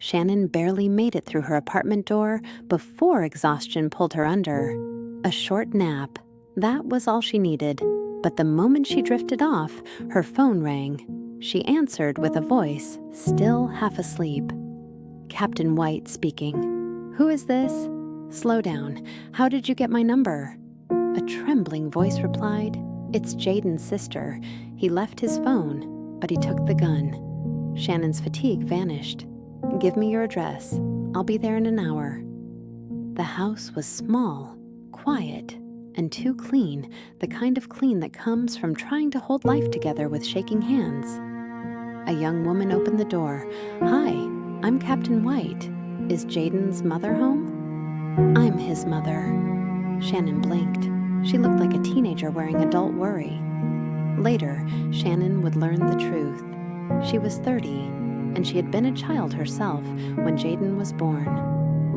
Shannon barely made it through her apartment door before exhaustion pulled her under. A short nap. That was all she needed. But the moment she drifted off, her phone rang. She answered with a voice, still half asleep. Captain White speaking. "Who is this?" "Slow down. How did you get my number?" A trembling voice replied, "It's Jaden's sister. He left his phone, but he took the gun." Shannon's fatigue vanished. "Give me your address. I'll be there in an hour." The house was small, quiet, and too clean, the kind of clean that comes from trying to hold life together with shaking hands. A young woman opened the door. "Hi, I'm Captain White. Is Jaden's mother home?" "I'm his mother." Shannon blinked. She looked like a teenager wearing adult worry. Later, Shannon would learn the truth. She was 30, and she had been a child herself when Jaden was born,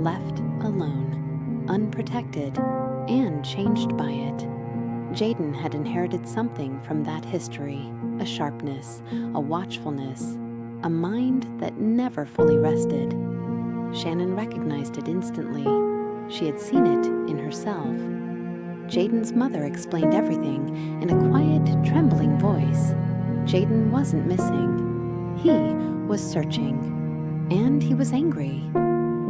left alone, unprotected, and changed by it. Jaden had inherited something from that history, a sharpness, a watchfulness, a mind that never fully rested. Shannon recognized it instantly. She had seen it in herself. Jaden's mother explained everything in a quiet, trembling voice. Jaden wasn't missing. He was searching. And he was angry.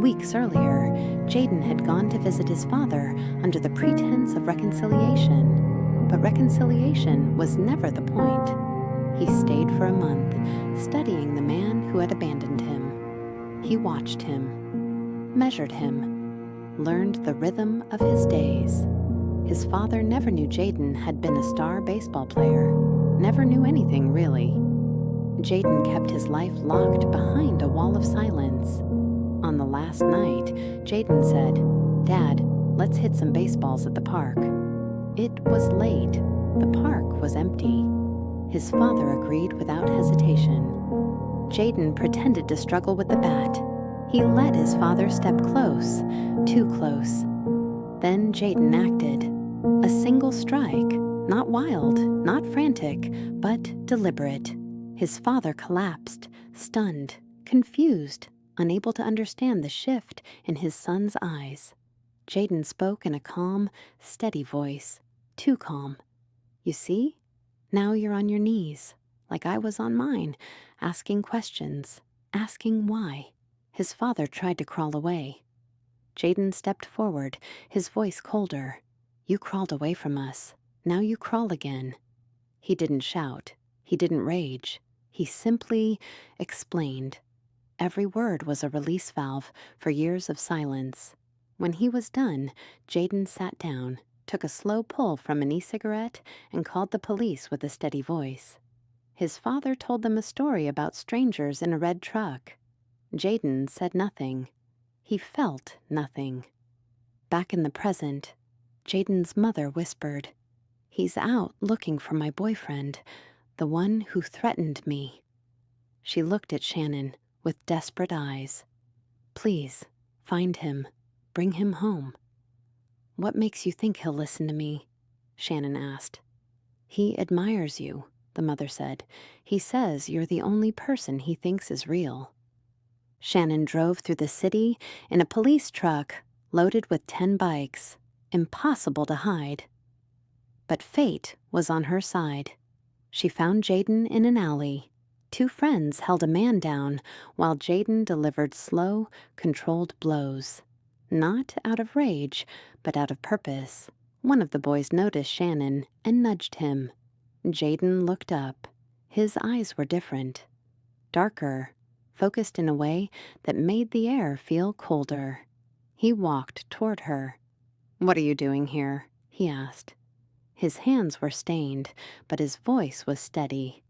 Weeks earlier, Jaden had gone to visit his father under the pretense of reconciliation. But reconciliation was never the point. He stayed for a month, studying the man who had abandoned him. He watched him, measured him, learned the rhythm of his days. His father never knew Jaden had been a star baseball player, never knew anything really. Jaden kept his life locked behind a wall of silence. On the last night, Jaden said, "Dad, let's hit some baseballs at the park." It was late. The park was empty. His father agreed without hesitation. Jaden pretended to struggle with the bat. He let his father step close, too close. Then Jaden acted. A single strike, not wild, not frantic, but deliberate. His father collapsed, stunned, confused, unable to understand the shift in his son's eyes. Jaden spoke in a calm, steady voice, too calm. "You see? Now you're on your knees, like I was on mine, asking questions, asking why." His father tried to crawl away. Jaden stepped forward, his voice colder. "You crawled away from us. Now you crawl again." He didn't shout. He didn't rage. He simply explained. Every word was a release valve for years of silence. When he was done, Jaden sat down, took a slow pull from an e-cigarette, and called the police with a steady voice. His father told them a story about strangers in a red truck. Jaden said nothing. He felt nothing. Back in the present, Jaden's mother whispered, "He's out looking for my boyfriend, the one who threatened me." She looked at Shannon with desperate eyes. "Please, find him. Bring him home." "What makes you think he'll listen to me?" Shannon asked. "He admires you," the mother said. "He says you're the only person he thinks is real." Shannon drove through the city in a police truck loaded with 10 bikes. Impossible to hide. But fate was on her side. She found Jaden in an alley. 2 friends held a man down while Jaden delivered slow, controlled blows. Not out of rage, but out of purpose. One of the boys noticed Shannon and nudged him. Jaden looked up. His eyes were different. Darker, focused in a way that made the air feel colder. He walked toward her. "What are you doing here?" he asked. His hands were stained, but his voice was steady.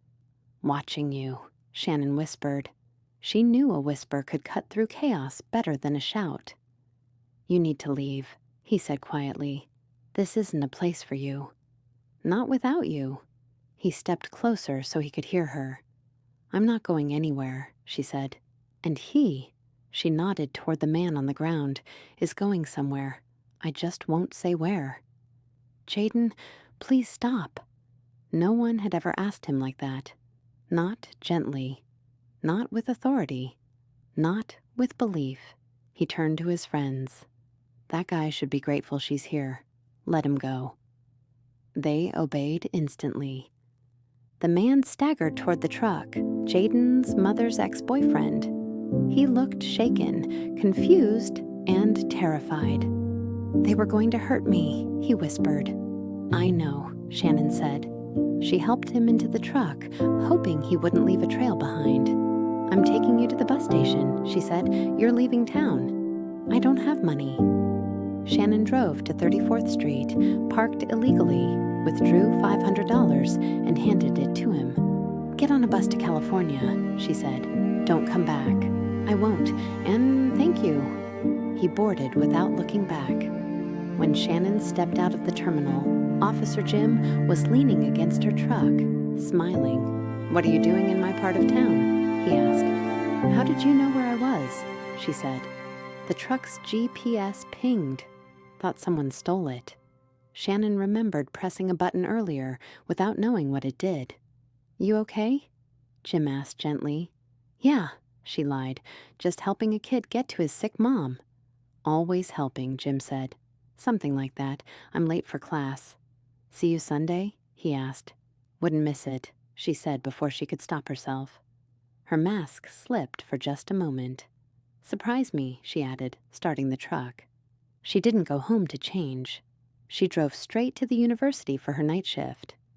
"Watching you," Shannon whispered. She knew a whisper could cut through chaos better than a shout. "You need to leave," he said quietly. "This isn't a place for you." "Not without you." He stepped closer so he could hear her. "I'm not going anywhere," she said. "And he," she nodded toward the man on the ground, "is going somewhere. I just won't say where." "Jaden, please stop." No one had ever asked him like that. Not gently. Not with authority. Not With belief, he turned to his friends. That guy should be grateful she's here. Let him go. They obeyed instantly. The man staggered toward the truck, Jaden's mother's ex-boyfriend. He looked shaken, confused, and terrified. They were going to hurt me, he whispered. I know, Shannon said. She helped him into the truck, hoping he wouldn't leave a trail behind. I'm taking you to the bus station, she said. You're leaving town. I don't have money. Shannon drove to 34th Street, parked illegally, withdrew $500, and handed it to him. Get on a bus to California, she said. Don't come back. I won't, and thank you. He boarded without looking back. When Shannon stepped out of the terminal, Officer Jim was leaning against her truck, smiling. What are you doing in my part of town? He asked. How did you know where I was? She said. The truck's GPS pinged. Thought someone stole it. Shannon remembered pressing a button earlier without knowing what it did. You okay? Jim asked gently. Yeah, she lied, just helping a kid get to his sick mom. Always helping, Jim said. Something like that. I'm late for class. See you Sunday? He asked. Wouldn't miss it, she said before she could stop herself. Her mask slipped for just a moment. Surprise me, she added, starting the truck. She didn't go home to change. She drove straight to the university for her night shift.